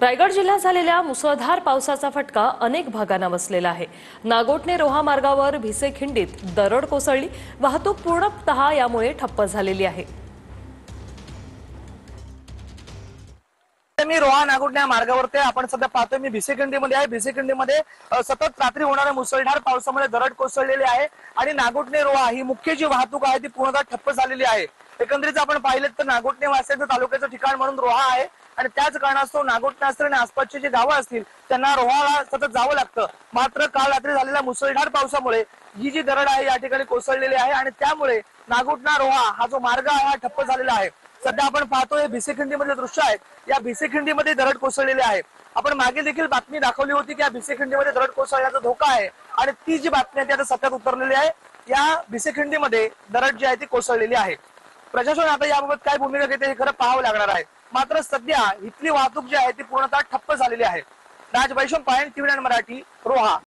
रायगड जिल्ह्यात झालेल्या मुसळधार पावसाचा फटका अनेक भागांना बसलेला आहे। नागोठणे रोहा मार्गावर भिसेखिंडीत दरड कोसळली, वाहतूक पूर्णतः यामुळे ठप्प झालेली आहे। मी रोहा नागोठणे मार्गावरती आपण सध्या पाहतोय। मी भिसेखिंडीमध्ये आहे। भिसेखिंडीमध्ये सतत रात्री होणाऱ्या मुसळधार पावसामुळे दरड कोसळलेली आहे आणि नागोठणे रोहा ही मुख्य जी वाहतूक आहे ती पूर्णतः ठप्प झालेली आहे। एकंदरीत आपण पाहिलं तर नागोठणे वासियांचं तालुक्याचं ठिकाण म्हणून रोहा आहे आणि त्याच कारणास्तव नागोठणे असतील आणि आसपासची जी गावं असतील त्यांना रोहाला सतत जावं लागतं। मात्र काल रात्री झालेल्या मुसळधार पावसामुळे ही जी दरड आहे या ठिकाणी कोसळलेली आहे आणि त्यामुळे नागोठणा रोहा हा जो मार्ग आहे हा ठप्प झालेला आहे। सध्या आपण पाहतोय भिसेखिंडीमधले दृश्य आहे। या भिसेखिंडीमध्ये दरड कोसळलेली आहे। आपण मागे देखील बातमी दाखवली होती की या भिसेखिंडीमध्ये दरड कोसळण्याचा धोका आहे आणि ती जी बातमी आहे ती आता सत्यात उतरलेली आहे। या भिसेखिंडीमध्ये दरड जी आहे ती कोसळलेली आहे। प्रशासन आता याबाबत काय भूमिका घेते हे खरं पाहावं लागणार आहे। मात्र सध्या इथली वाहतूक जी आहे ती पूर्णतः ठप्प झालेली आहे। राज वैशम पायन, टीव्ही 9 मराठी, रोहा।